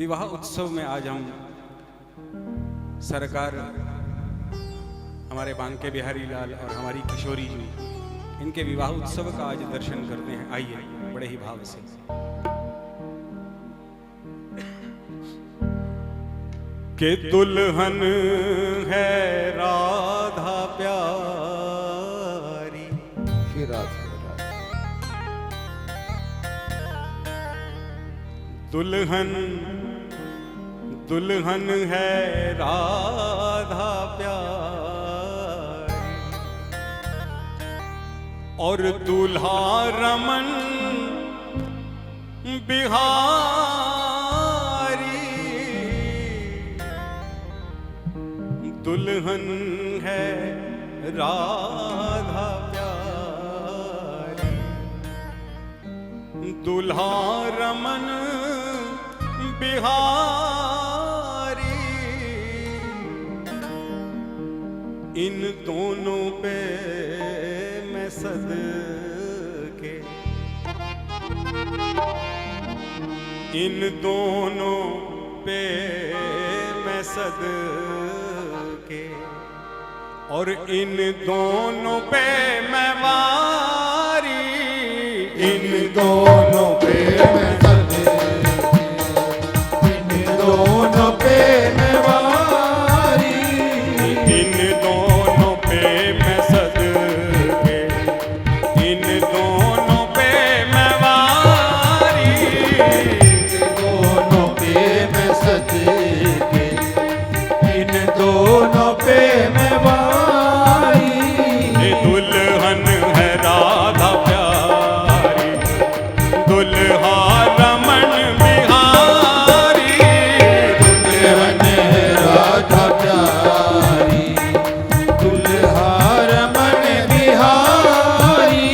विवाह उत्सव में आज हम सरकार हमारे बांके बिहारी लाल और हमारी किशोरी जी इनके विवाह उत्सव का आज दर्शन करते हैं। आइए बड़े ही भाव से। के दुल्हन है राधा प्यारी, दुल्हन दुल्हन है राधा प्यारी और दूल्हा रमन बिहारी। दुल्हन है राधा प्यारी, दूल्हा रमन बिहारी। इन दोनों पे मैं सदके, इन दोनों पे मैं सदके और इन दोनों पे मैं वारी। इन दोनों पे मैं सदके, इन दोनों पे मैं वारी। इन दोनों पे मैं सदके, इन दोनों पे मैं वारी। इन दोनों पे मैं सदके, इन दोनों पे मैं वारी। दुल्हन है राधा प्यारी, दुल्हा रमन बिहारी। दुल्हन है राधा प्यारी, दुल्हा रमन बिहारी।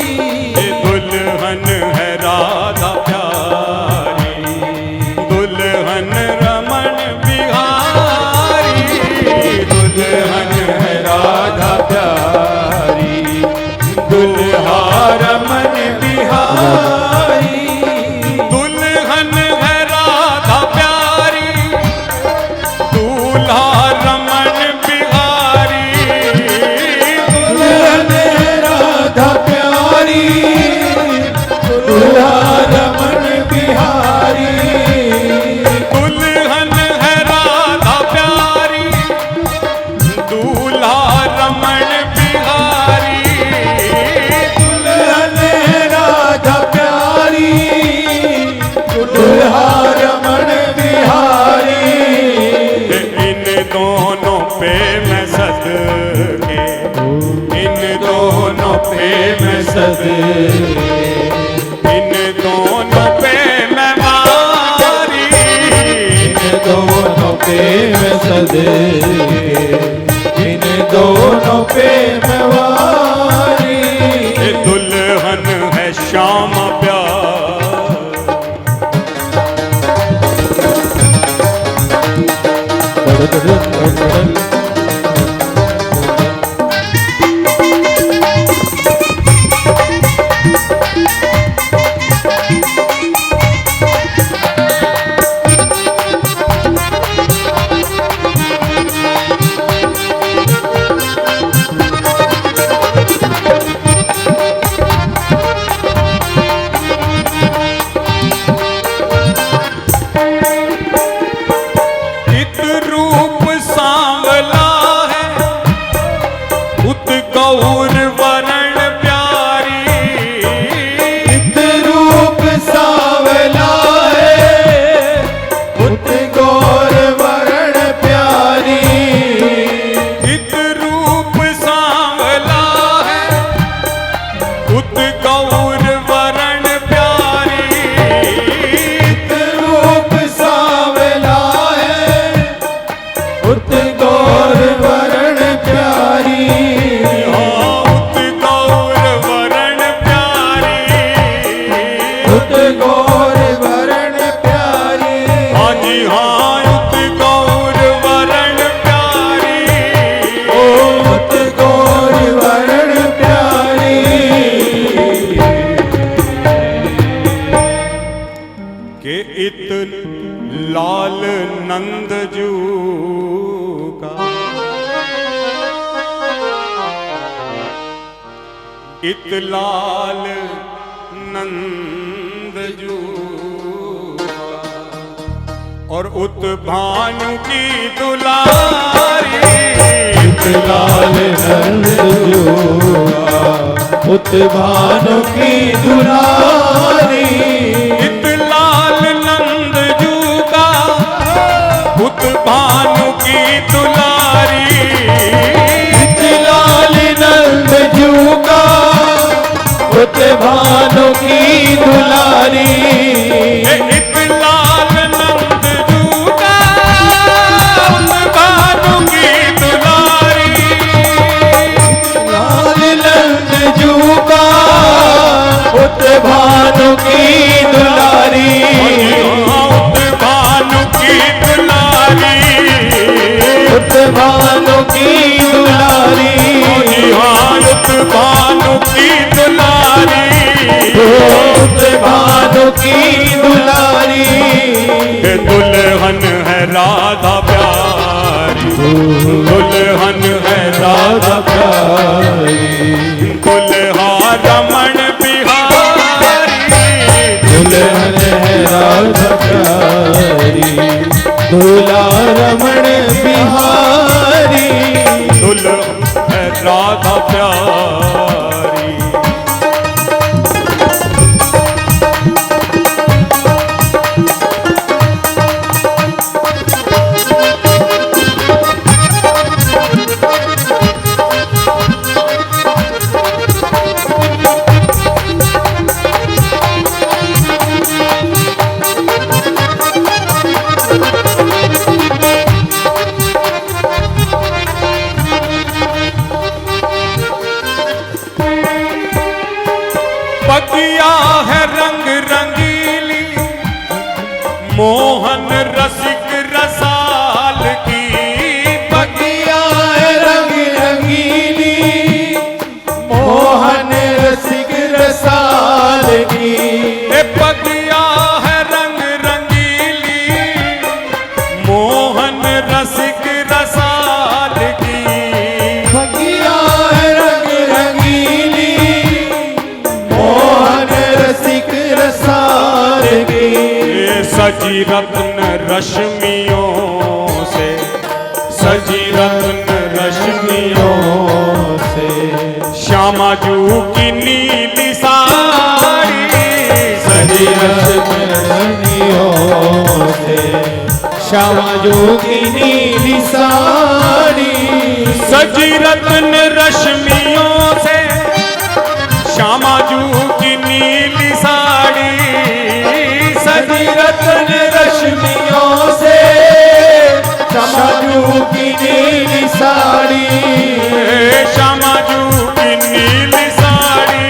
दुल्हन है राधा प्यारी, दुल्हन रमन बिहारी। दुल्हन है राधा प्यारी, दुल्हा रमन बिहारी। दुल्हन है राधा प्यारी, दूल्हा रमन बिहारी। दुल्हन है राधा प्यारी, दूल्हा रमन बिहारी। दुल्हन है राधा प्यारी, दूल्हा रमन बिहारी। दुल्हन है राधा प्यारी, दूल्हा रमन बिहारी। इन दोनों पे मैं सदके, इन दोनों पे मैं सदके, इन दोनों पे मैं वारी। इन दोनों पे मैं सदके, इन दोनों पे मैं वारी। दुल्हन है श्याम प्यार, इत रूप सांवला है, उत गौर वरण प्यारी। इत रूप सांवला है, उत गौर वरण प्यारी। इत रूप सांवला है, उत गौर वरण प्यारी। इत रूप सांवला है, उत गौर वरण प्यारी। उत गौर वरण प्यारी, उत गौर वरण प्यारी। हाँ जी हाँ, उत गौर वरण प्यारी। उत गौर वरण प्यारी। के इत लाल नंद जू का, इत लाल नंद जू का, और उत भानु की दुलारी, इत लाल नंद जू का, उत भानु की दुलारी, इत लाल नंद जू का, उत भानु की दुलारी, इत लाल नंद जू का, उत भानु की दुलारी, इत लाल नंद जू का, उत भानु की दुलारी, लाल नंद जू का, उत भानु की दुलारी, उत भानु की दुलारी, उत भानु की दुलारी, उत भानु की दुलारी, उत भानु की दुलारी, दुल्हन है राधा प्यारी, दुल्हन है राधा प्यारी, दुल्हा रमण बिहारी, दुल्हन है राधा प्यारी, दूल्हा रमण बिहारी, दुल्हन है राधा प्यारी। बगिया है रंग रंगीली, मोहन रसिक रसाल की, बगिया है रंग रंगीली, मोहन रसिक रसाल की, बगिया है रंग रंगीली, मोहन रसिक रसाल की, बगिया है रंग रंगीली, मोहन रसिक रसाल की, सजी रत्न रश्मियों से, सजी रत्न रश्मियों से, श्यामा जू की नीली साड़ी, सजी रश्मियों से, श्यामा जू की नीली साड़ी, सजी रत्न रश्मियों से, श्यामा जू की नीली साड़ी, सजी रत्न रश्मियों से, श्यामा जू की नीली साड़ी, श्यामा जू की नीली साड़ी,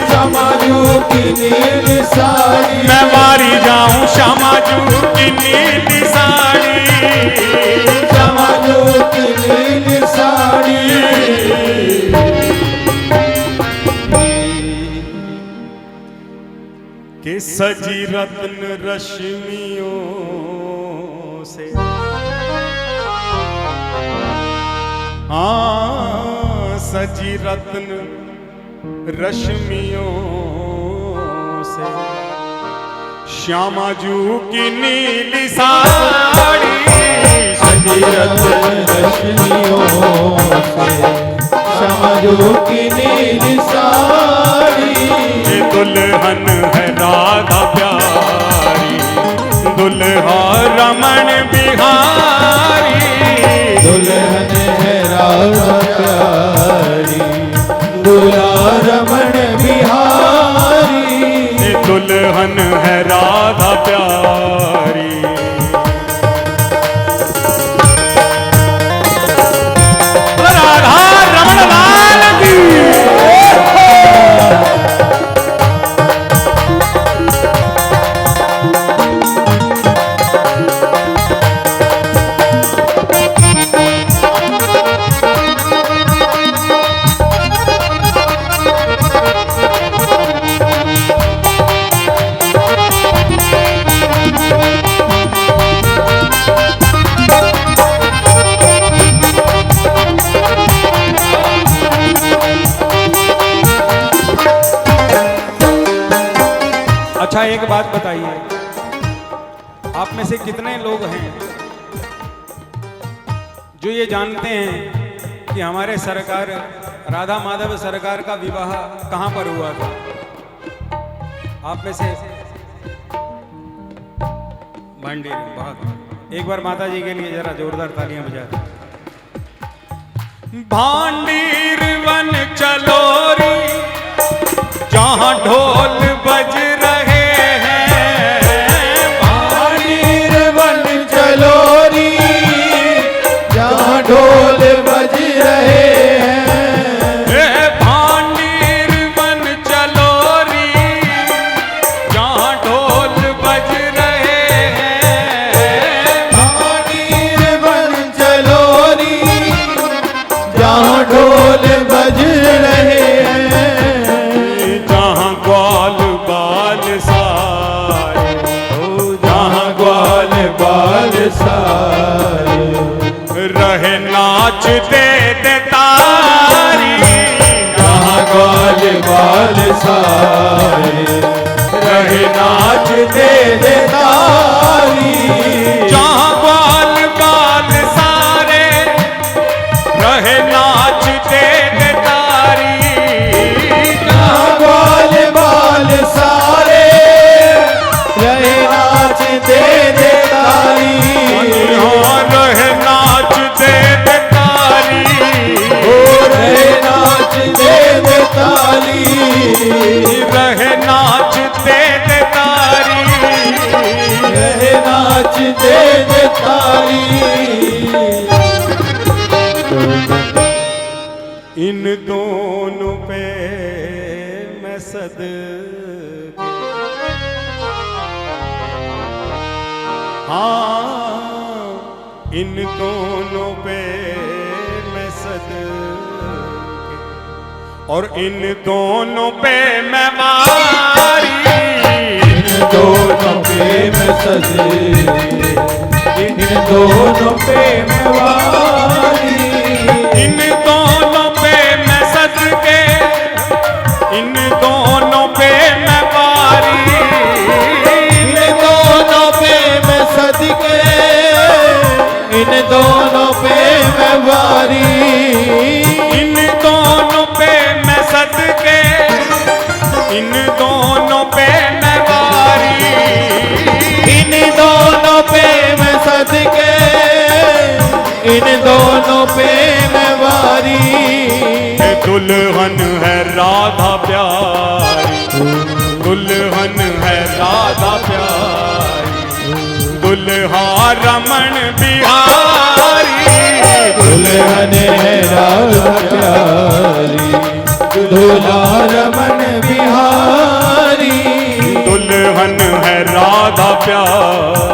श्यामा जू की नीली साड़ी, मैं मारी जाऊं श्यामा जू की नीली साड़ी, श्यामा जू की नीली साड़ी, कि सजी रत्न रश्मियों से, हाँ सजी रत्न रश्मियों से, श्यामा जू की नीली साड़ी, सजी रत्न रश्मियों से, श्यामा जू की नीली साड़ी, ये दुल्हन है राधा प्यारी, दुल्हा रमण बिहारी, दुल्हन है राधा प्यारी, दूल्हा रमण बिहारी, ये दुल्हन है राधा प्यारी। राधा रमण लाल की बात बताइए, आप में से कितने लोग हैं जो ये जानते हैं कि हमारे सरकार राधा माधव सरकार का विवाह कहां पर हुआ था? आप में से भांडीर, बहुत। एक बार माता जी के लिए जरा जोरदार तालियां बजा दें। भांडीर वन चलोरी जहां ढोल बज रहे हैं, भांडीर वन चलोरी जहां ढोल बज रहे हैं, भांडीर वन चलोरी जहां ढोल बज रहे हैं, भांडीर वन चलोरी जहां ढोल बज रहे हैं, जहां ग्वाल बाल सारे, जहां ग्वाल बाल सारे रहे नाच दे तारी, जहां ग्वाल बाल सारे रहे नाच दे तारी, जहां ग्वाल बाल सारे रहे नाच दे तारी, जहां ग्वाल बाल सारे रहे नाच दे तारी, रहे नाच दे तारी, ओ रहे नाच दे ताली, रहे नाच दे तारी, रहे नाच दे ताली। इन दोनों पे मैं सद हाँ, इन दोनों पे मैं सद और इन दोनों पे मैं वारी, इन दोनों पे मैं सजे, इन दोनों पे मैं वारी, इन दोनों पे मैं सद के, इन दोनों पे मैं वारी, इन दोनों पे मैं सदके, इन दोनों पे मैं वारी, इन दोनों पे मैं सद के, इन दोनों पे मैं वारी, इन दोनों पे मैं सदके, इन दोनों पे मैं वारी, ये दुल्हन है राधा प्यारी, दुल्हन है राधा प्यारी, दुल्हा रमण बिहारी, दुल्हन है राधा प्यारी, दूल्हा रमन बिहारी, दुल्हन है राधा प्यारी।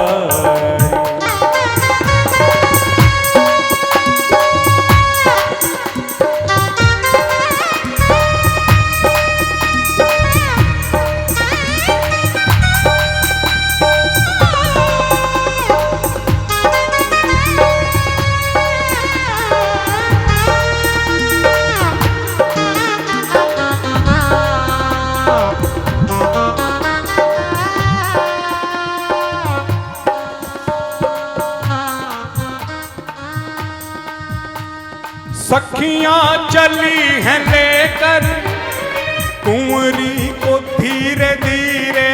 सखियां चली हैं लेकर कुंवरी को धीरे धीरे,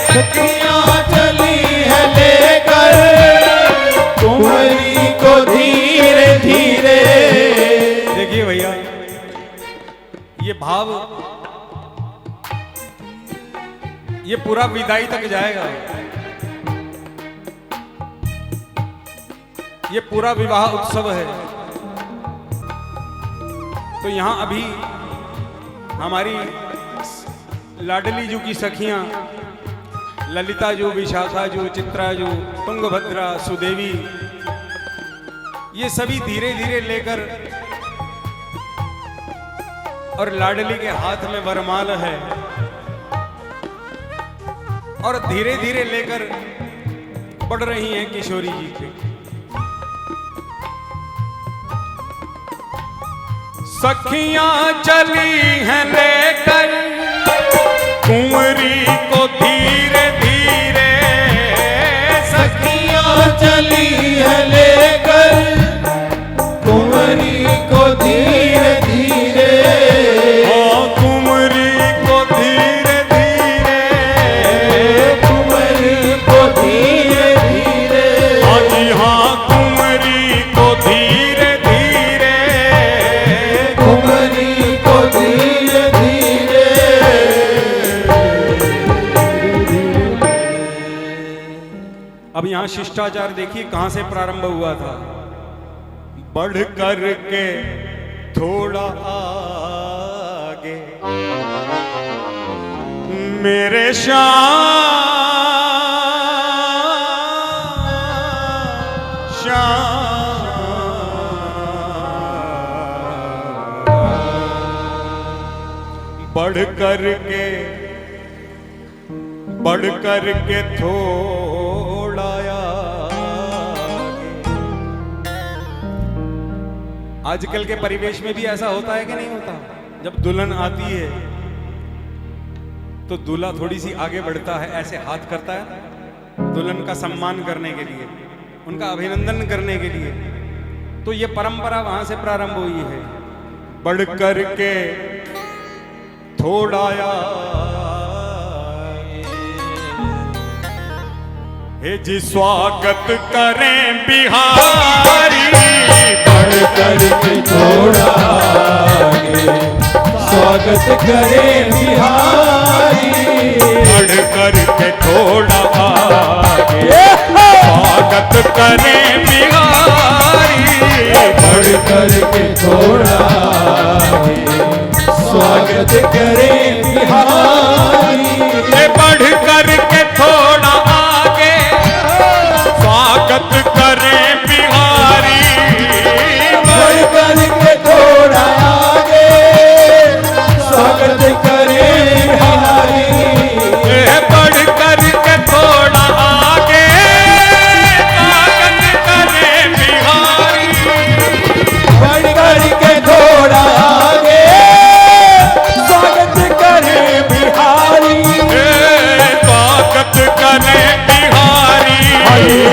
सखियां चली है लेकर कुंवरी को धीरे धीरे। देखिए भैया, ये भाव ये पूरा विदाई तक जाएगा, ये पूरा विवाह उत्सव है। तो यहाँ अभी हमारी लाडली जू की सखियां ललिता जू, विशाखा जू, चित्रा जू, तुंगभद्रा, सुदेवी, ये सभी धीरे धीरे लेकर, और लाडली के हाथ में वरमाल है, और धीरे धीरे लेकर बढ़ रही हैं किशोरी जी के। सखियां चली हैं लेकर कुंवरी को धीरे धीरे सखियां चली है लेकर कुंवरी को धीरे धीरे कुंवरी को धीरे धीरे कुंवरी को धीरे धीरे हाँ जी हाँ कुंवरी को धीरे धीरे कुंवरी को धीरे धीरे अब यहाँ शिष्टाचार देखिए कहां से प्रारंभ हुआ था। बढ़ कर के थोड़ा आगे मेरे बढ़ कर के थोड़ा आजकल के परिवेश में भी ऐसा होता है कि नहीं होता। जब दुल्हन आती है तो दूल्हा थोड़ी सी आगे बढ़ता है, ऐसे हाथ करता है दुल्हन का सम्मान करने के लिए, उनका अभिनंदन करने के लिए। तो ये परंपरा वहां से प्रारंभ हुई है। बढ़ कर के थोड़ा हे जी स्वागत करें बिहारी बढ़ कर के थोड़ा आगे स्वागत करे बिहारी बढ़ कर के थोड़ा आगे स्वागत करें बिहारी बढ़ कर के थोड़ा आगे स्वागत करे बिहारी बढ़ कर के थोड़ा आगे स्वागत करें बिहारी बढ़ कर के थोड़ा आगे स्वागत करे बिहारी बढ़ कर के थोड़ा आगे स्वागत करें बिहारी बढ़ कर के थोड़ा आगे स्वागत करे बिहारी स्वागत करें बिहारी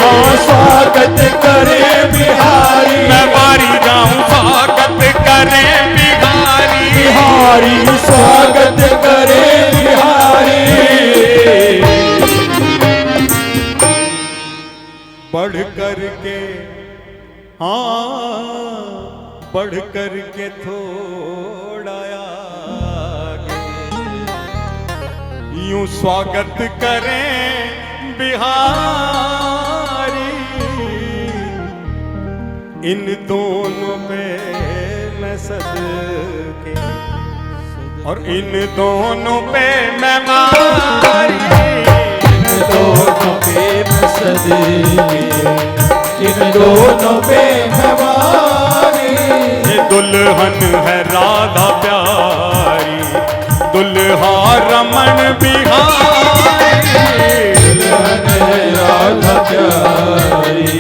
हाँ स्वागत करे बिहारी मैं बारी जाऊं स्वागत करें बिहारी बिहारी स्वागत करे बिहारी बढ़ कर के हाँ बढ़ कर के थोड़ा आगे यूं स्वागत करें बिहारी इन दोनों पे मैं सदके और इन दोनों पे मैं मारी दोनों पे मसदे इन दोनों पे हमारी ये दुल्हन है राधा प्यारी दुल्हा रमन बिहारी दुल्हन है राधा प्यारी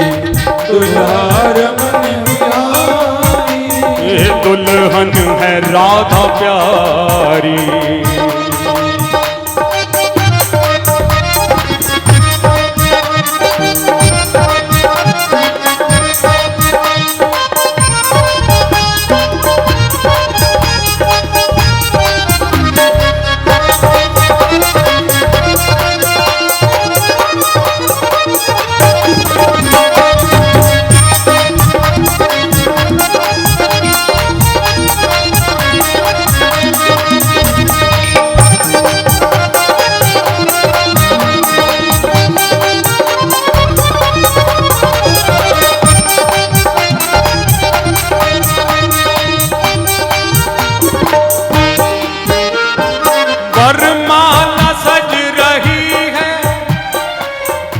दुल्हा रमन बिहारी ये दुल्हन है राधा प्यारी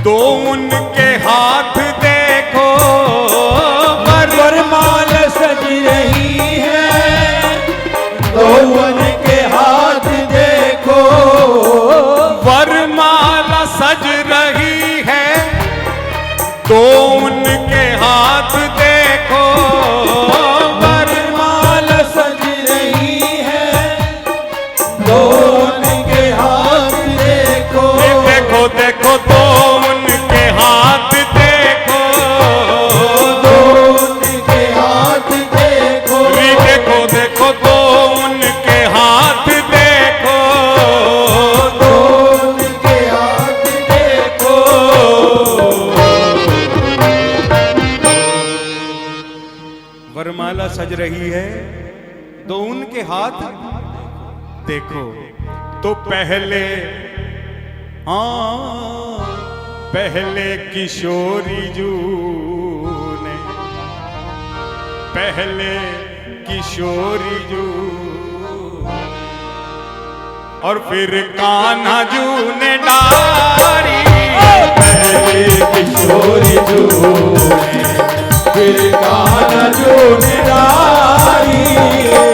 तो उनके हाथ देखो, वरमाला सज रही है, तो उनके हाथ माला सज रही है तो उनके हाथ देखो। तो पहले पहले किशोरी जू ने, पहले किशोरी जू और फिर कान्हा जू ने डारी। पहले किशोरी जू ने, फिर कान्हा जू ने डारी।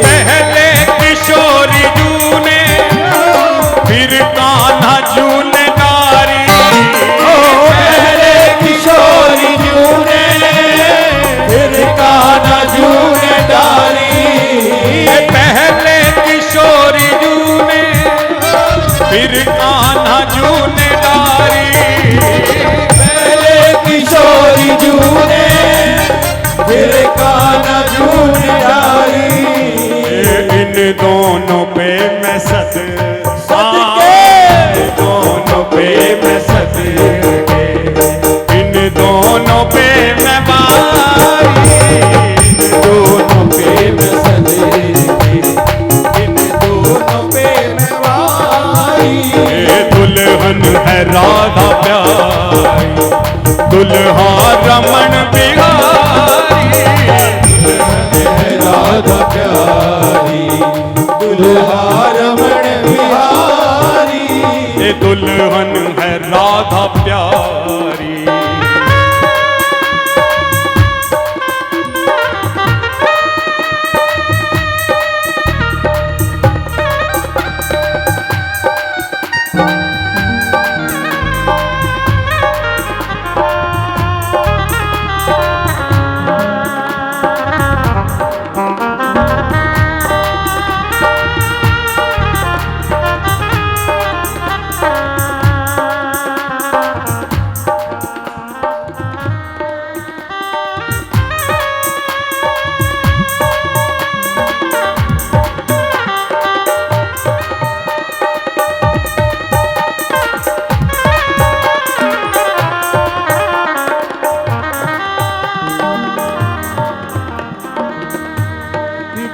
पहले किशोरी जू ने, फिर कान्हा जू ने डारी। पहले किशोरी जू ने, फिर कान्हा जू ने डारी। पहले किशोरी जू ने, फिर कान्हा जू ने डारी। पहले किशोरी जू ने, फिर कान्हा जू ने डारी। इन दोनों पे मैं सदके, दोनों पे मैं सदके, इन दोनों पे मैं बारी। दोनों पे मैं सदके, इन दोनों पे मैं वारी। ये दुल्हन है राधा प्यारी, दुल्हा रमन बिहारी। राधा प्यारी, दुल्हा रमण बिहारी। ये दुल्हन है राधा प्यारी।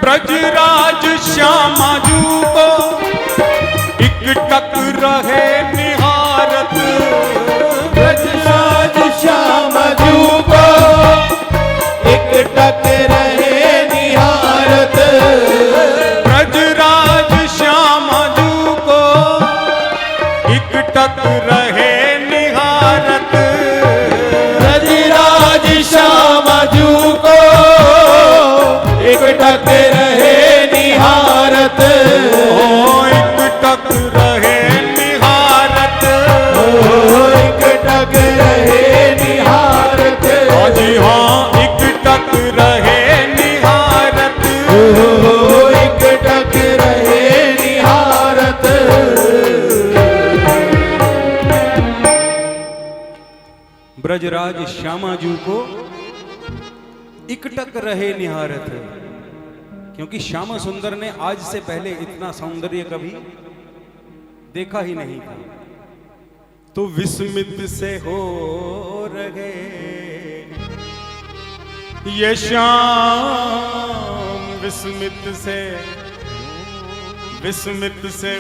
ब्रजराज श्यामा जू को इकटक रहे निहारत। ब्रजराज श्यामा जू को इकटक रहे निहारत। ब्रजराज श्यामा जू को इकटक रहे निहारत। ब्रजराज श्यामा जू को इकटक रहे निहारत। इकटक रहे निहारत। इकटक रहे निहारत। जी हाँ, इकटक रहे निहारत। इकटक रहे निहारत। ब्रजराज श्यामा जू को इकटक रहे निहारत, क्योंकि श्यामा सुंदर ने आज से पहले इतना सौंदर्य कभी देखा ही नहीं था। तो विस्मित से हो रहे ये श्याम, विस्मित से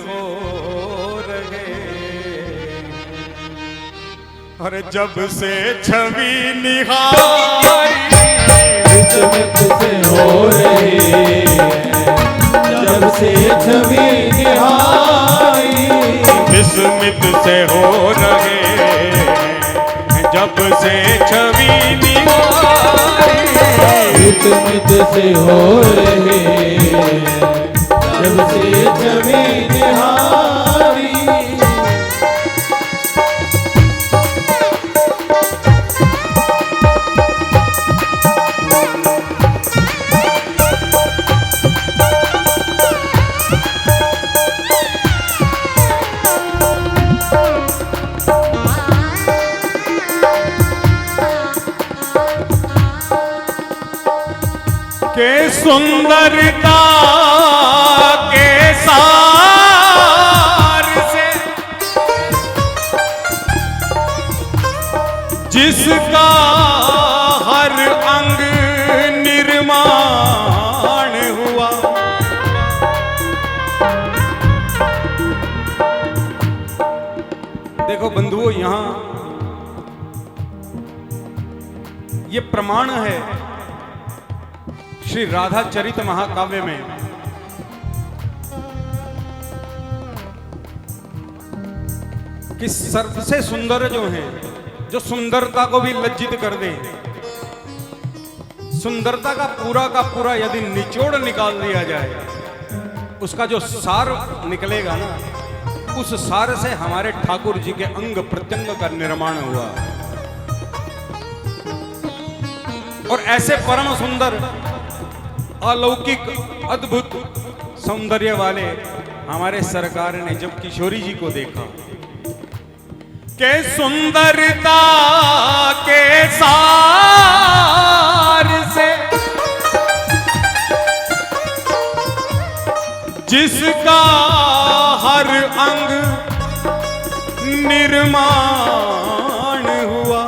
हो रहे। और जब से छवि निहारी, विस्मित से हो रहे जब से छवि निहारी। विस्मित से हो रहे जब से छवि निहारी। विस्मित से हो रहे जब से छवि निहारी। के सुंदरता के सार से जिसका हर अंग निर्माण ये प्रमाण है श्री राधा चरित महाकाव्य में कि सबसे सुंदर जो है, जो सुंदरता को भी लज्जित कर दे, सुंदरता का पूरा यदि निचोड़ निकाल दिया जाए, उसका जो सार निकलेगा ना, उस सार से हमारे ठाकुर जी के अंग प्रत्यंग का निर्माण हुआ। और ऐसे परम सुंदर अलौकिक अद्भुत सौंदर्य वाले हमारे सरकार ने जब किशोरी जी को देखा के सुंदरता के सार से जिसका हर अंग निर्माण हुआ,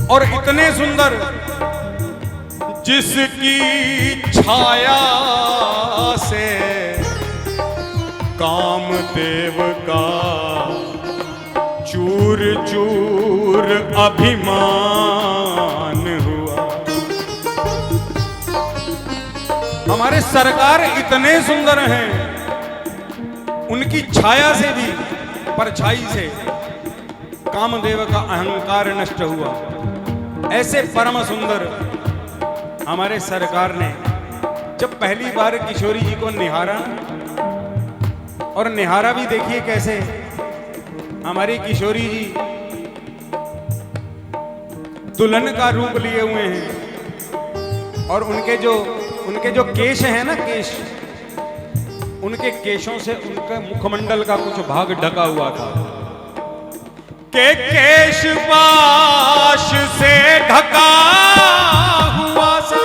और इतने सुंदर जिसकी छाया से कामदेव का चूर चूर अभिमान हुआ। हमारे सरकार इतने सुंदर हैं, उनकी छाया से भी, परछाई से कामदेव का अहंकार नष्ट हुआ। ऐसे परम सुंदर हमारे सरकार ने जब पहली बार किशोरी जी को निहारा, और निहारा भी देखिए कैसे, हमारी किशोरी जी दुल्हन का रूप लिए हुए हैं, और उनके जो केश हैं ना, केश, उनके केशों से उनका मुखमंडल का कुछ भाग ढका हुआ था के केश पाश से ढका हुआ सा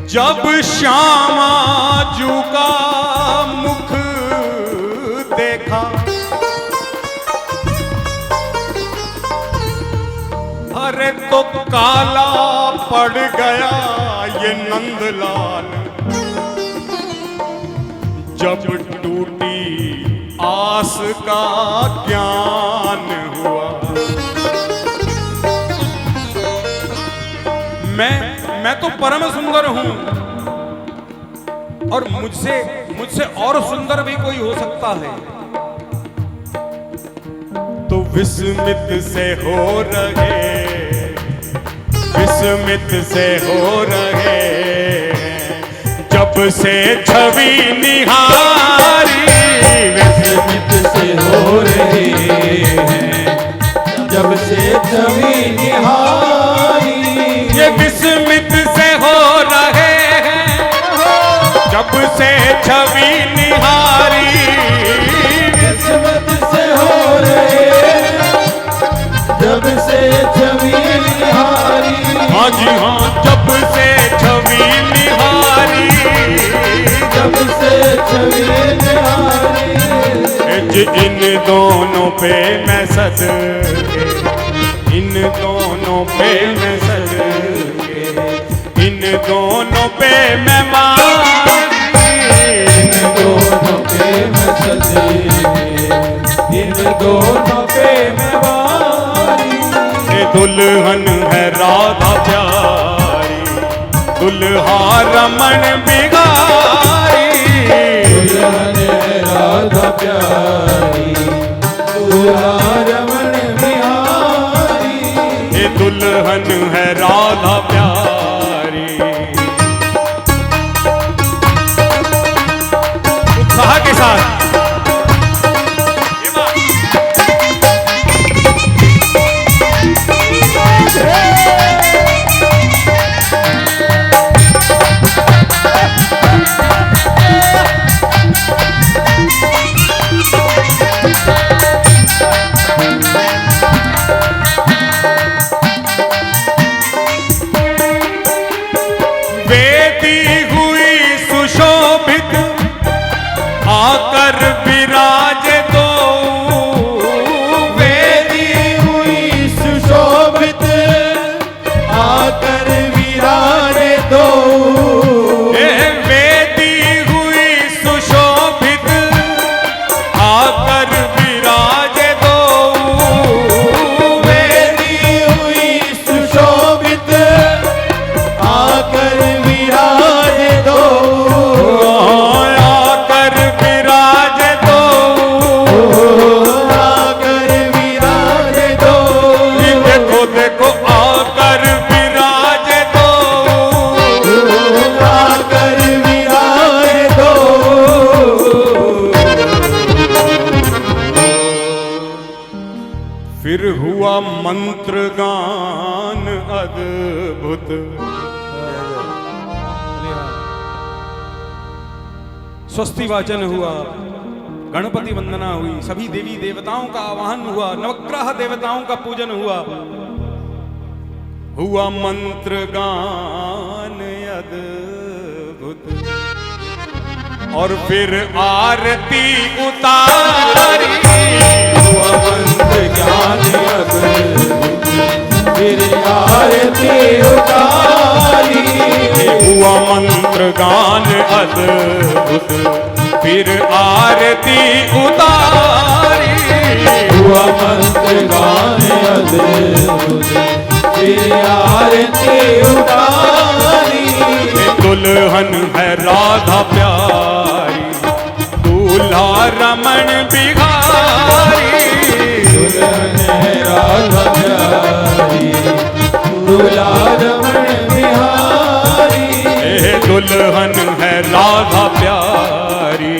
जब श्यामा जू का मुख देखा, अरे तो काला पड़ गया ये नंदलाल, जब टूटी आस का ज्ञान हुआ। मैं तो परम सुंदर हूं, और मुझसे और सुंदर भी कोई हो सकता है। तो विस्मित से हो रहे, विस्मित से हो रहे, जब से छवि निहारी, विस्मित से हो रहे हैं, जब से छवि निहारी। ये विस्मित से हो रहे हैं, जब से छवि निहारी, विस्मित से हो रहे हैं, जब से छवि निहारी। हाँ जी हाँ, जब से छवि निहारी, जब से छवि निहारी। इन दोनों पे मैं सदके, इन दोनों पे मैं सदके, इन दोनों पे मैं मारी, इन दोनों पे मैं सदके, इन दोनों पे मैं मारी। ये दुल्हन है राधा प्यारी, दुल्हा रमन बिगारी, दुल्हन है राधा प्यारी, दुल्हा रमन बिहारी। ये दुल्हन है राधा प्यारी। उत्साह के साथ ये बात। वेदी हुई सुशोभित आकर विराज दो, वेदी हुई सुशोभित आकर विराज दो। वेदी हुई सुशोभित फिर हुआ मंत्र गान अद्भुत, स्वस्ति वाचन हुआ, गणपति वंदना हुई, सभी देवी देवताओं का आवाहन हुआ, नवग्रह देवताओं का पूजन हुआ मंत्र गान अद्भुत, और फिर आरती उतारी, हुआ मंत्र ज्ञान अद्भुत, फिर आरती उतारी, हुआ मंत्र गान अद्भुत, फिर आरती उतारी, हुआ मंत्र गान अद्भुत, फिर आरती उतारी, दुल्हन है राधा प्यारी, दूल्हा रमण बिहारी, दुल्हन है राधा प्यारी, दूल्हा रमण बिहारी, दुल्हन है राधा प्यारी।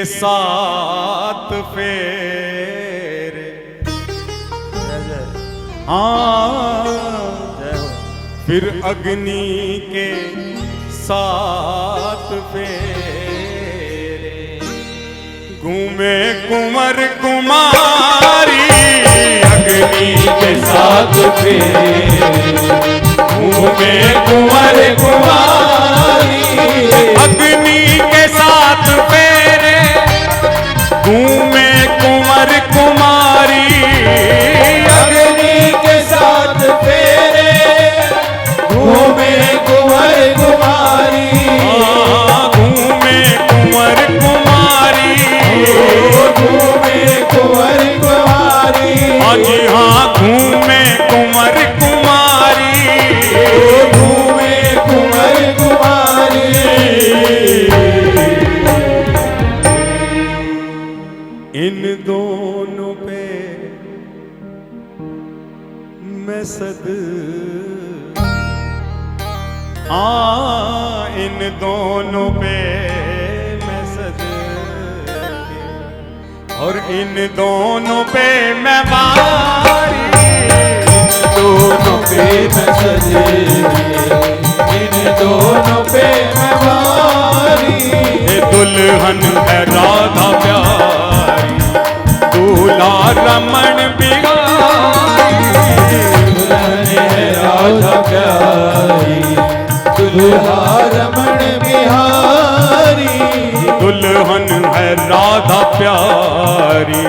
सात फेरे, फिर अग्नि के सात फेरे, घूमे कुंवर कुमारी, अग्नि के सात फेरे, घूमे कुंवर कुमारी, अग्नि के सात फेरे, घूमे कुंवर कुमारी, अग्नि के साथ फेरे, घूमे कुंवर कुमारी, घूमे कुंवर कुमारी, घूमे कुंवर कुमारी, जी हाँ घूमे कुंवर कुमारी, घूमे कुंवर कुमारी, इन दोनों पे मैं सद इन दोनों पे मैं सद और इन दोनों पे मैं मारी, दोनों पे मैं सजे, इन दोनों पे मैं मारी, दुल्हन है राधा प्यारी, दूल्हा रमण बिहारी, दुल्हन है राधा प्यारी, दूल्हा रमण बिहारी, दुल्हन है राधा प्यारी।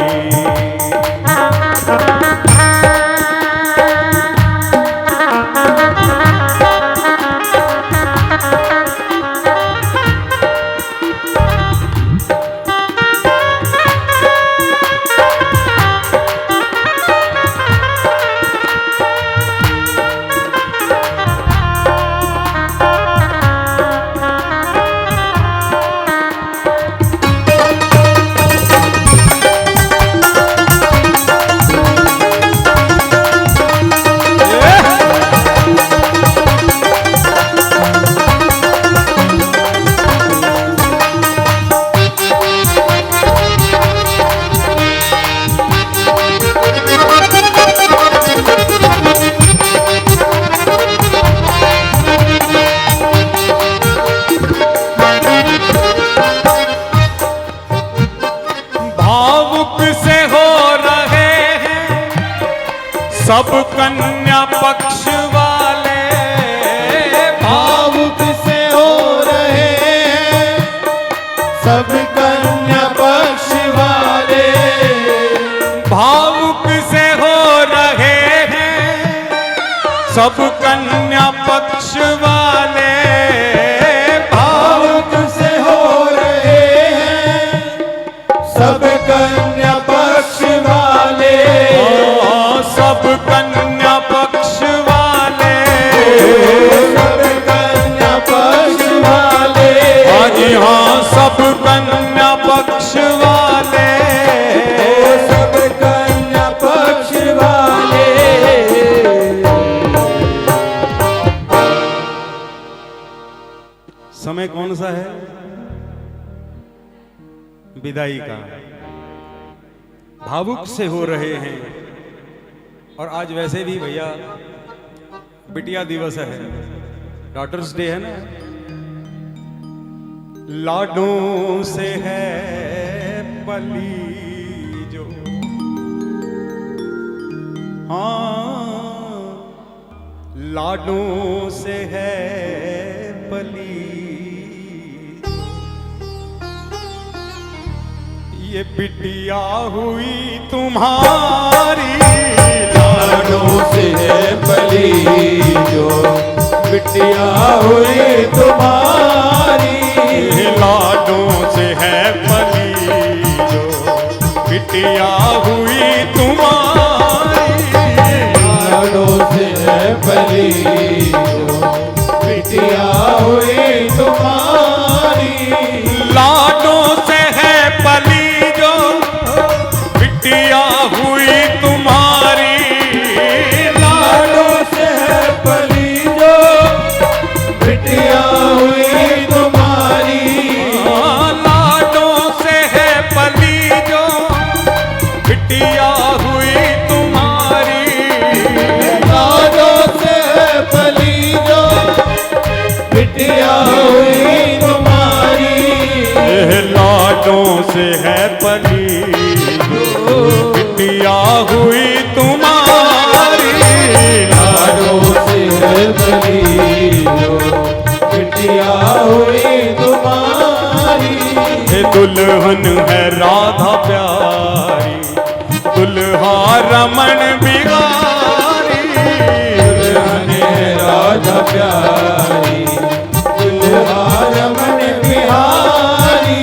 कन्या पक्ष वाले भावुक से हो रहे हैं सब कन्या पक्ष वाले, भावुक से हो रहे हैं सब कन्या पक्ष वाले, भावुक से हो रहे हैं सब कन्या पक्ष वाले, सब कन्या पक्ष वाले, सब कन्या पक्ष वाले, हाँ जी हाँ सब कन्या पक्ष वाले, सब कन्या पक्ष वाले। समय कौन सा है? विदाई का। भावुक से हो रहे हैं, और आज वैसे भी भैया बिटिया दिवस है, डॉटर्स डे है ना। लाडों से है पली जो, हाँ लाडों से है पली, ये बिटिया हुई तुम्हारी, लाडों से है पली जो बिटिया हुई तुम्हारी, लाडों से है पली जो बिटिया हुई तुम्हारी, लाडों से है पली जो बिटिया हुई तुम्हारी, लाडों से है पली जो बिटिया हुई तुम्हारी, लाडों से है पली जो बिटिया हुई तुम्हारी, लाडों से है पली जो बिटिया हुई तुम्हारी, लाडों से है पली जो बिटिया हुई तुम्हारी, लाडों से है पली जो बिटिया हुई तुम्हारी, लाडों से है पली जो बिटिया हुई तुम्हारी, दुल्हन है राधा प्यारी, दुल्हा रमण बिहारी, दुल्हन है राधा प्यारी, दुल्हा रमण बिहारी,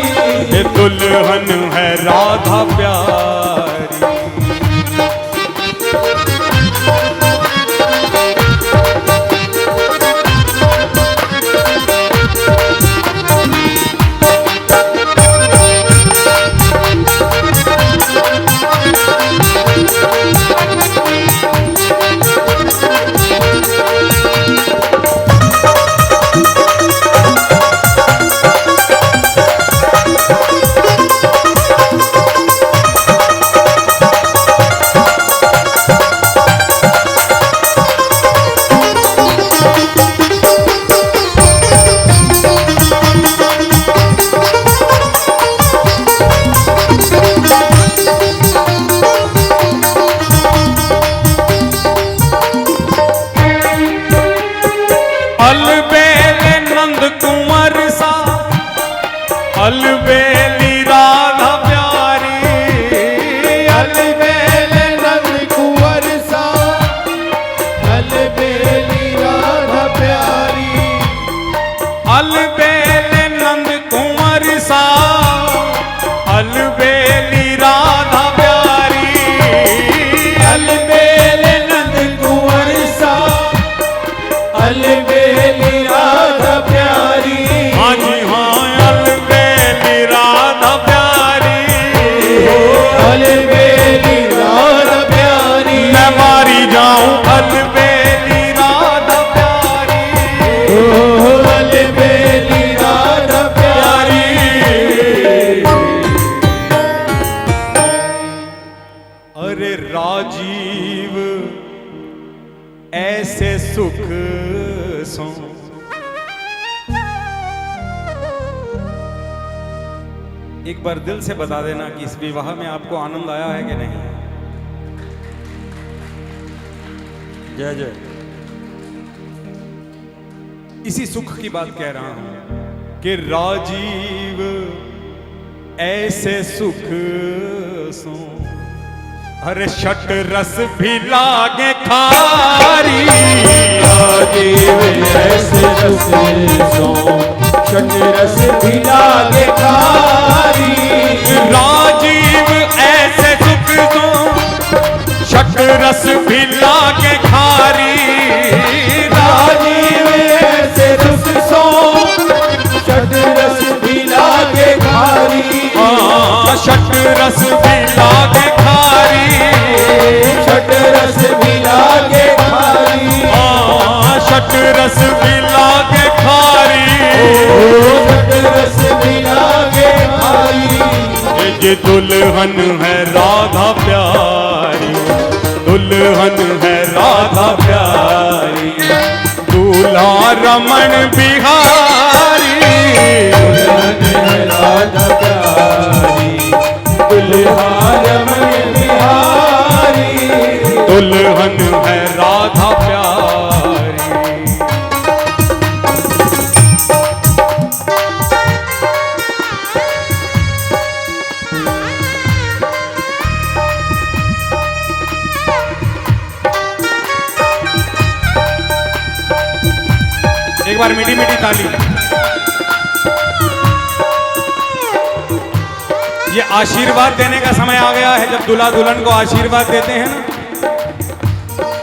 दुल्हन है राधा प्यारी। अलबेल नंद कुंवर सा, अलबेली राधा प्यारी, अलबेल नंद कुंवर सा, अलबेली राधा प्यारी, अलबेल नंद कुंवर सा, अलबेली राधा प्यारी, अलबेल नंद कुंवर सा, अलबेली राधा प्यारी, हाँ जी हाँ अलबेली राधा प्यारी, अलबेली राधा प्यारी, मैं मारी जाऊं अलबेली राधा प्यारी, अलबेली राधा प्यारी। अरे राजीव ऐसे सुख सो, एक बार दिल से बता देना कि इस विवाह में आपको आनंद आया है कि नहीं। जय जय। इसी सुख की बात कह रहा हूं कि राजीव ऐसे सुख सो, अरे शट रस भी लागे खारी। राजीव ऐसे सुख सो, शट रस भी लागे खारी। राजीव ऐसे सुख सो, शट रस भी लागे खारी। राजीव ऐसे सुख सो, शट रस भी लागे खारी। शट रस भी लागे खारी। शट रस भी लागे खारी। शट रस भी लागे खारी। शट रस भी लागे खारी। ये दुल्हन है राधा प्यारी, दुल्हन है राधा प्यारी, दूल्हा रमण बिहारी। दुल्हन है राधा प्यारी, दुल्हा रमण बिहारी। दुल्हन है राधा प्यारी। एक बार मीठी मीठी ताली। ये आशीर्वाद देने का समय आ गया है, जब दूल्हा दुल्हन को आशीर्वाद देते हैं ना,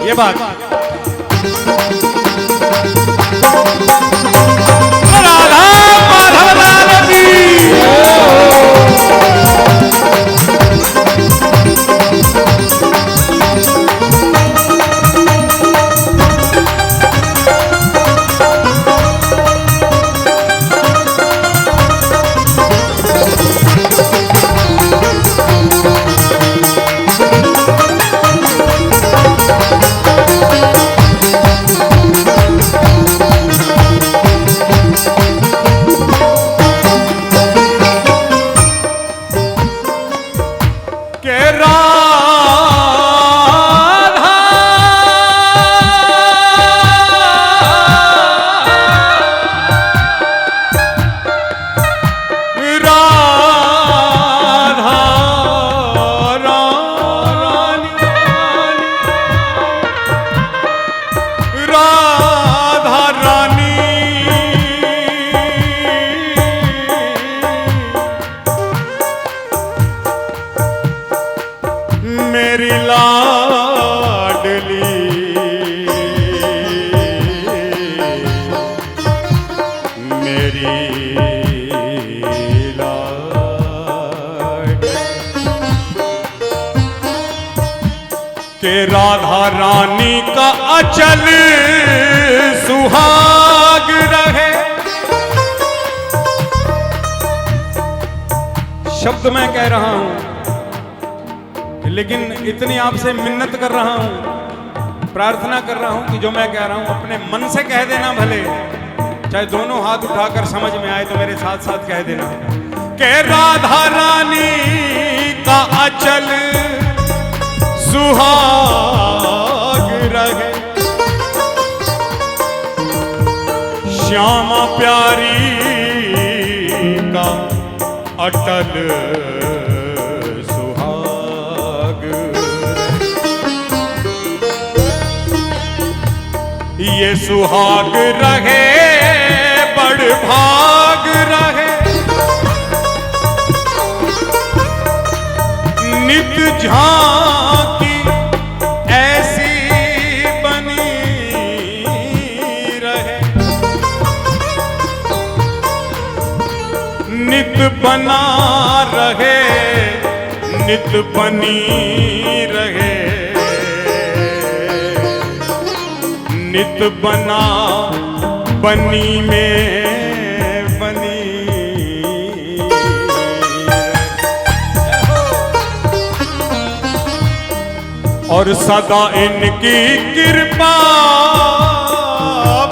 ये बात। राधा माधव लाल की। मेरी लाडली मेरी लाडली के राधा रानी का अचल सुहाग रहे। शब्द मैं कह रहा हूं, लेकिन इतनी आपसे मिन्नत कर रहा हूं, प्रार्थना कर रहा हूं कि जो मैं कह रहा हूं अपने मन से कह देना भले, चाहे दोनों हाथ उठाकर समझ में आए तो मेरे साथ साथ कह देना कि राधा रानी का अचल सुहाग रहे। श्यामा प्यारी का अटल ये सुहाग रहे बड़ भाग रहे। नित झांकी ऐसी बनी रहे। नित बना रहे, नित बनी रहे। नित बना बनी में बनी। और सदा इनकी कृपा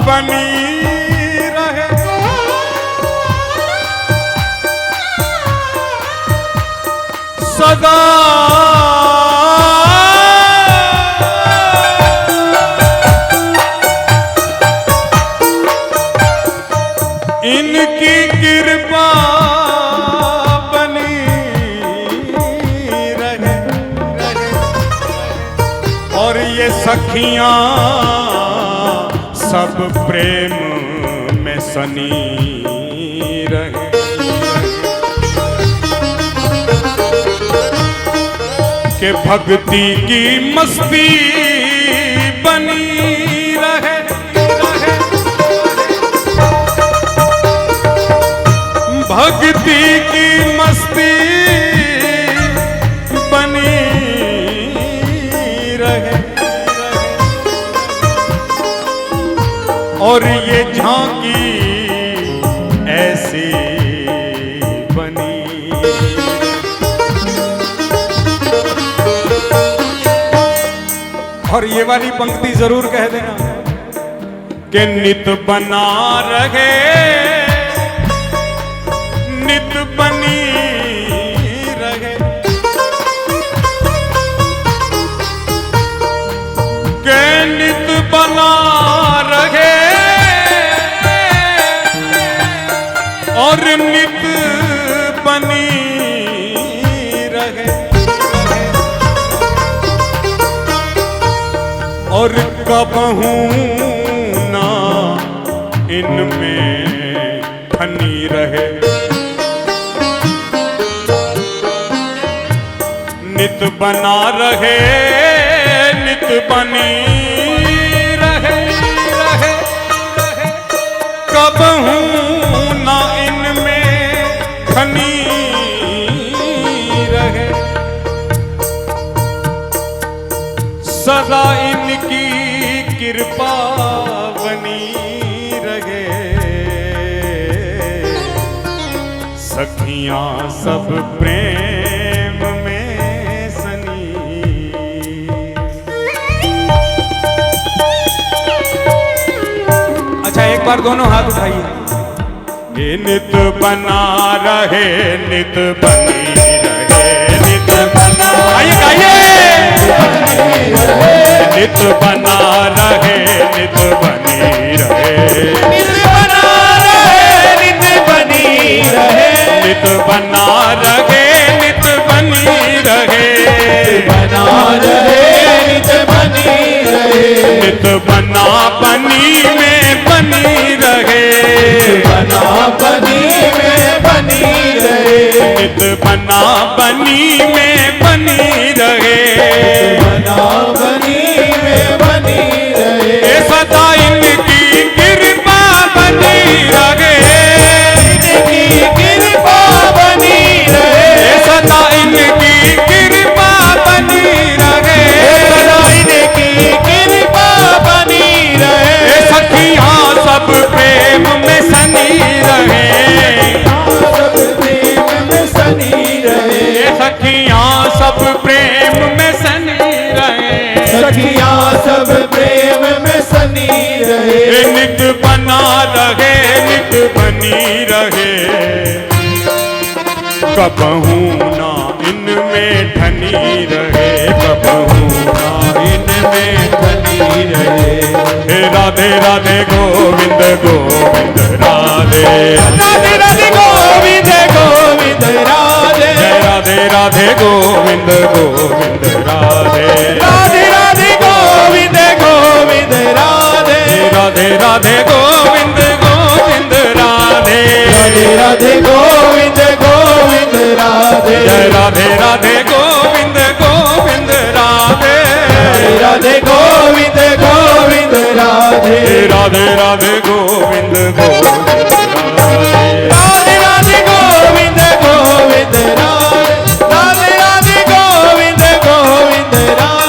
बनी रहे। सदा सखियां सब प्रेम में सनी रहे। के भक्ति की मस्ती बनी रहे, भक्ति की मस्ती बनी रहे। और ये झांकी ऐसी बनी। और ये वाली पंक्ति जरूर कह देना कि नित बना रहे, नित बनी रहे। के नित बना रहे और नित बनी रहे। और कबहू ना इनमें फनी रहे। नित बना रहे, नित बनी रहे, रहे, रहे। कबहू ना इनमें फनी रहे। सदा इनकी कृपा बनी रहे। सखियां सब प्रेम में सनी। अच्छा, एक बार दोनों हाथ उठाइए। ये नित बना रहे, नित बनी रहे, नित बना। आइए गाइए। नित बना रहे, नित बनी रहे, नित बना रहे, नित बनी रहे, नित बना रहे, नित बनी रहे, बना रहे, नित बनी रहे। नित बना बनी में बनी रहे, बना बनी में बनी रहे। नित बना बनी में बनी रहे, बना बनी में बनी रहे। सदा इनकी कृपा बनी रहे, इनकी कृपा बनी रहे। सदा इनकी कृपा बनी रहे, सदा इनकी कृपा बनी रहे। सखियां सब प्रेम में सनी रहे, सब प्रेम में सनी रहे। सखियां सब प्रेम में सनी रहे, सखियां सब प्रेम में सनी रहे। नित बना रहे, नित बनी रहे। कबहू ना इनमें ठनी रहे, कबहू ना इनमें ठनी रहे। हे राधे राधे गोविंद गोविंद राधे, राधे राधे गोविंद गोविंद राधे। जय राधे राधे गोविंद गोविंद राधे, राधे राधे गोविंद गोविंद राधे। राधे राधे गोविंद गोविंद राधे, राधे राधे गोविंद गोविंद राधे। जय राधे राधे गोविंद गोविंद राधे, राधे गोविंद गोविंद राधे। राधे राधे गोविंद गोविंद राधे, राधे राधे गोविंद गोविंद राधे। राधे राधे गोविंद गोविंद राधे, राधे राधे गोविंद गोविंद राधे।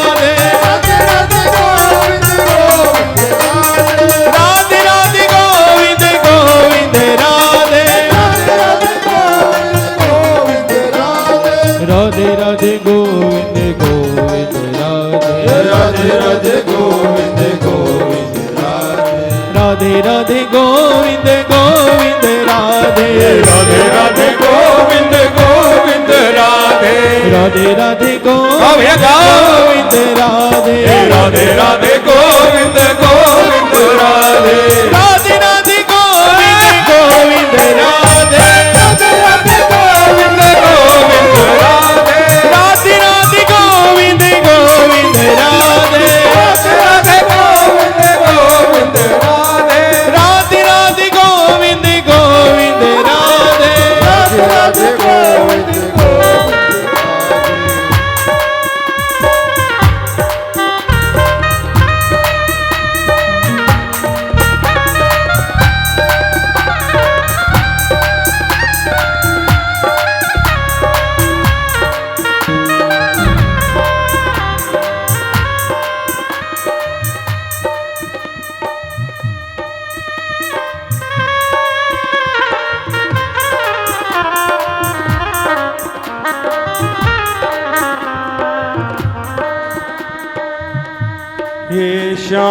राधे राधे गोविंद गोविंद राधे, राधे राधे गोविंद गोविंद राधे। राधे राधे गोविंद गोविंद राधे, राधे राधे गोविंद गोविंद राधे। राधे राधे गोविंद गोविंद राधे, राधे राधे गोविंद गोविंद राधे। राधे राधे गोविंद गोविंद राधे, राधे राधे गोविंद गोविंद राधे। राधे राधे गोविंद गोविंद राधे, राधे राधे गोविंद गोविंद राधे। राधे राधे गोविंद गोविंद राधे, राधे राधे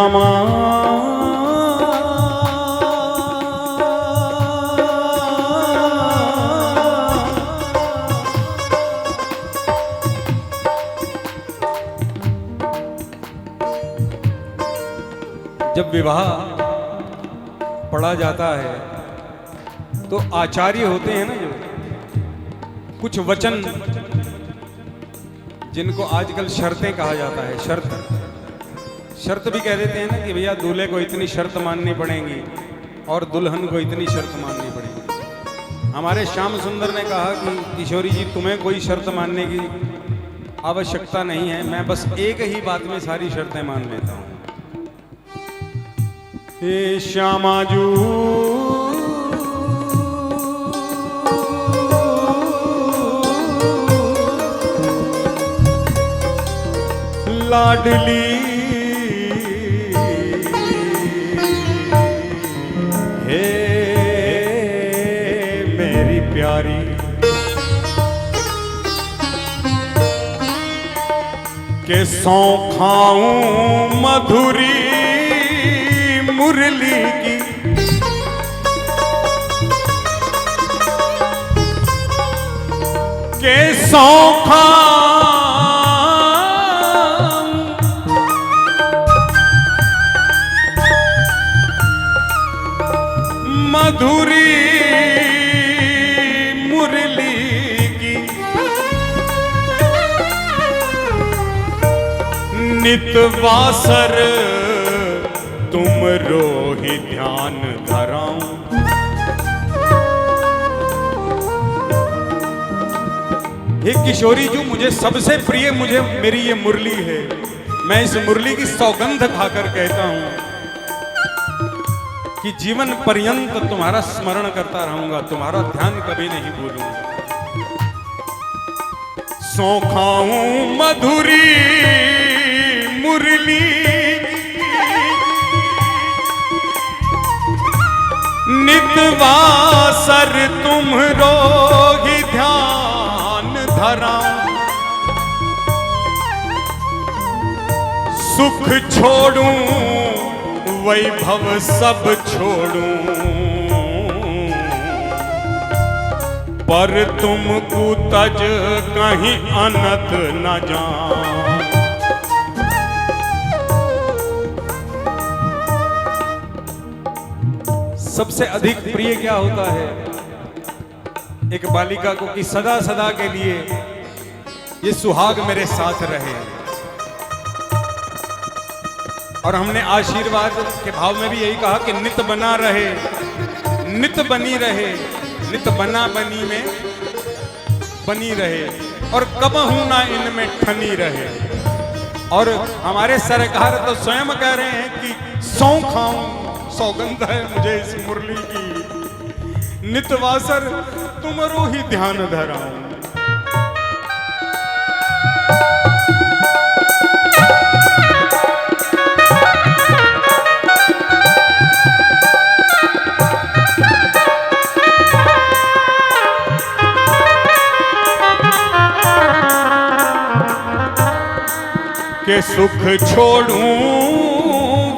श्यामा जब विवाह पढ़ा जाता है तो आचार्य होते हैं ना, जो कुछ वचन जिनको आजकल शर्तें कहा जाता है, शर्त भी कह देते हैं ना कि भैया दूल्हे को इतनी शर्त माननी पड़ेगी और दुल्हन को इतनी शर्त माननी पड़ेगी। हमारे श्याम सुंदर ने कहा कि किशोरी जी तुम्हें कोई शर्त मानने की आवश्यकता नहीं है, मैं बस एक ही बात में सारी शर्तें मान लेता हूं। हे श्यामाजू लाडली हे मेरी प्यारी, के सौ खाऊं मधुरी मुरली की, के सौ मधुरी मुरली की, नितवासर तुम रोहि ध्यान धराऊं। हे किशोरी जो मुझे सबसे प्रिय मेरी ये मुरली है, मैं इस मुरली की सौगंध खाकर कहता हूं कि जीवन पर्यंत तुम्हारा स्मरण करता रहूंगा, तुम्हारा ध्यान कभी नहीं भूलूंगा। सौ खाऊं मधुरी मुरली, नितवासर तुम रोहि ध्यान धरा, सुख छोड़ूं वैभव सब छोड़ूं, पर तुमको तज कहीं अनत न जाऊं। सबसे अधिक प्रिय क्या होता है एक बालिका को कि सदा सदा के लिए ये सुहाग मेरे साथ रहे। और हमने आशीर्वाद के भाव में भी यही कहा कि नित बना रहे, नित बनी रहे, नित बना बनी में बनी रहे, और कबहू ना इनमें ठनी रहे। और हमारे सरकार तो स्वयं कह रहे हैं कि सौ खाऊं, सौगंध है मुझे इस मुरली की, नितवासर तुमरो ही ध्यान धराऊं। के सुख छोड़ूं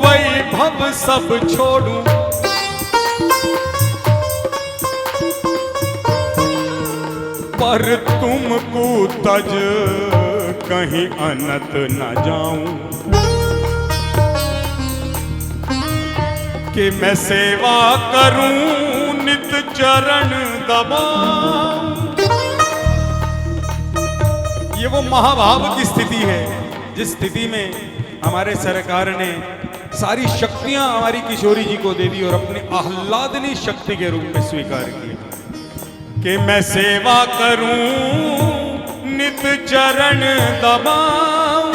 वैभव सब छोड़ूं, पर तुमको तज कहीं अनत न जाऊं। कि मैं सेवा करूं नित चरण दबाऊं। ये वो महाभाव की स्थिति है जिस स्थिति में हमारे सरकार ने सारी शक्तियां हमारी किशोरी जी को दे दी और अपनी आह्लादनी शक्ति के रूप में स्वीकार किया कि मैं सेवा करूं नित चरण दबाऊं,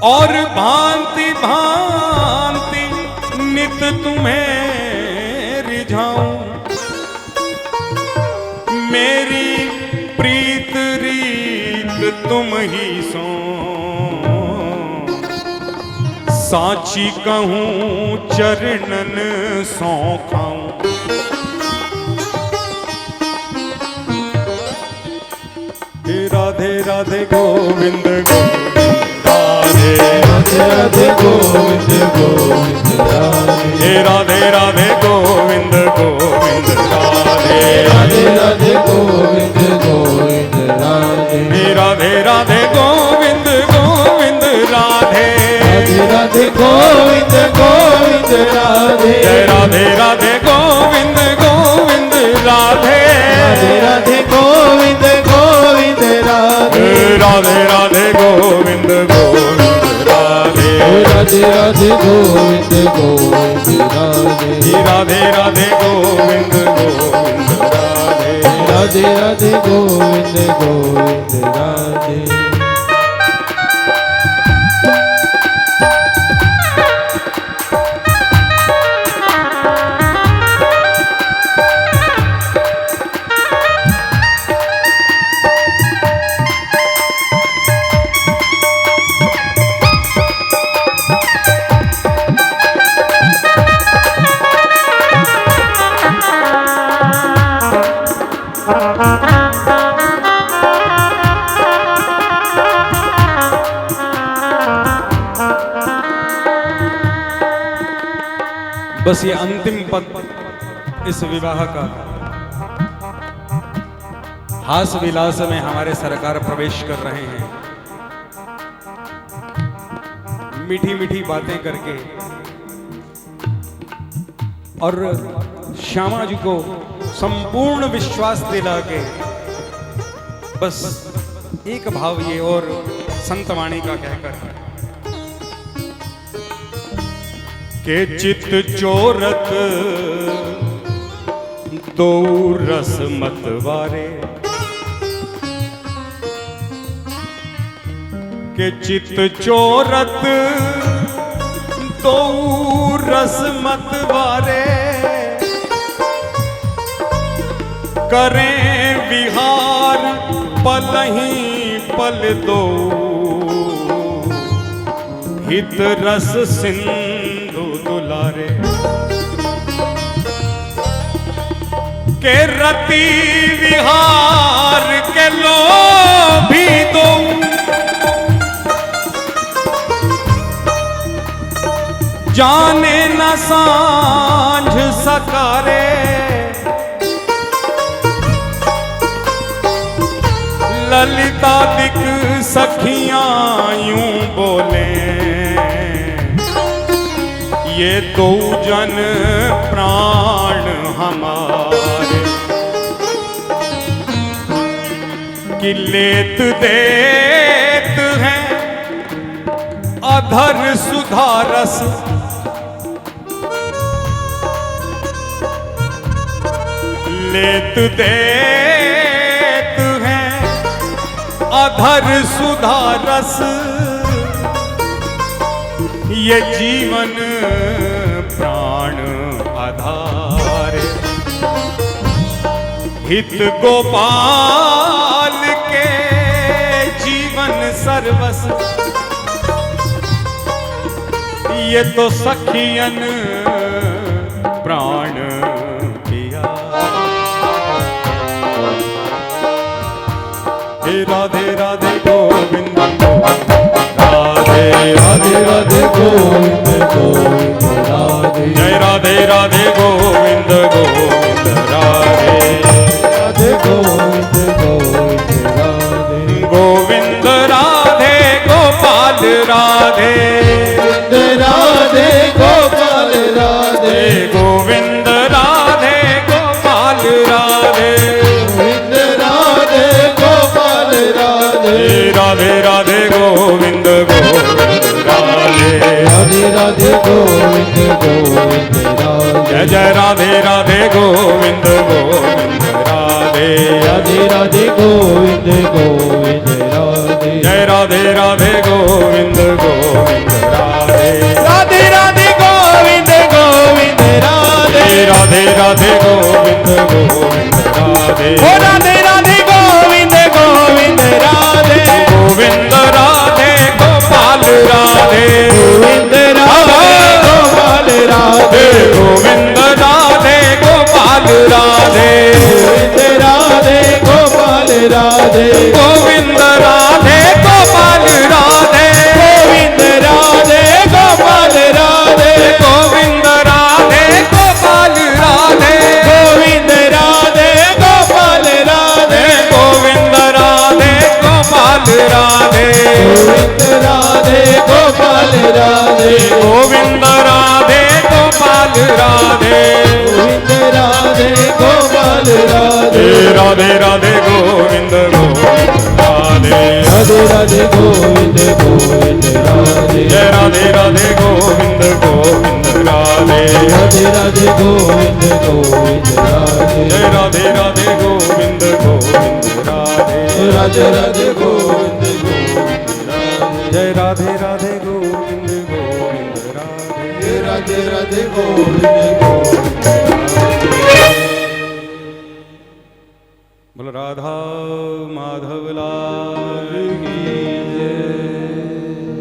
और भांति भांति नित तुम्हें रिझाऊं। मेरी प्रीत रीत तुम ही सो, साची कहूं चरणन सौंखाऊं। राधे राधे गोविंद गोविंद राधे राधे राधे गोविंद गोविंद राधे राधे राधे गोविंद गोविंद राधे राधे राधे गोविंद गोविंद राधे राधे राधे गोविंद गोविंद राधे राधे राधे गोविंद गोविंद राधे राधे राधे गोविंद गोविंद राधे राधे राधे गोविंद गोविंद राधे राधे राधे गोविंद गोविंद राधे राधे राधे गोविंद गोविंद राधे राधे राधे गोविंद गोविंद राधे राधे राधे गोविंद गोविंद राधे बस ये अंतिम पद इस विवाह का हास विलास में हमारे सरकार प्रवेश कर रहे हैं, मीठी मीठी बातें करके और श्यामा जी को संपूर्ण विश्वास दिला के बस एक भाव ये और संतवाणी का कहकर के चित चोरत दो रस मतवारे, के चित चोरत दो रस मतवारे, करें विहार पलहीं पल दो, हित रस सिंधु दुलारे, के रति विहार के लोभी दो, जाने न सांझ सकारे, ललिता दिक सखियां यूं बोले, ये दो जन प्राण हमारे, कि लेत देत हैं अधर सुधारस, लेत देत हैं अधर सुधारस, ये जीवन प्राण आधार, हित गोपाल के जीवन सर्वस, ये तो सखियन प्राण पिया। हे राधे राधे गोविंद राधे राधे राधे गोविंद गोविंद राधे जय राधे राधे गोविंद गोविंद राधे राधे गोविंद गोविंद राधे गोविंद राधे गोपाल राधे राधे गोपाल राधे गोविंद राधे गोपाल राधे गोविंद राधे गोपाल राधे राधे राधे गोविंद गोविंद राधे राधे राधे गोविंद गोविंद राधे जय जय राधे राधे गोविंद गोविंद राधे राधे राधे गोविंद गोविंद राधे जय राधे राधे गोविंद गोविंद राधे राधे राधे गोविंद गोविंद राधे राधे राधे गोविंद गोविंद राधे ओ राधे राधे गोविंद गोविंद राधे गोविंद राधे गोपाल राधे गोविंद राधे गोपाल राधे गोविंद राधे गोपाल राधे गोविंद राधे गोपाल राधे गोविंद राधे गोपाल राधे गोविंद राधे गोविंद राधे गोविंद राधे गोपाल राधे राधे राधे गोविंद गोविंद राधे राधे राधे गोविंद गोविंद राधे जय राधे राधे गोविंद गोविंद राधे राधे राधे गोविंद गोविंद राधे जय राधे राधे गोविंद गोविंद राधे राधे राधे गोविंद गोविंद राधे जय राधे राधे गोविंद गोविंद राधे राधे राधे गोविंद गोविंद राधे बोल राधा माधव लाल की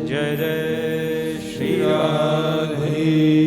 जय जय श्री राधे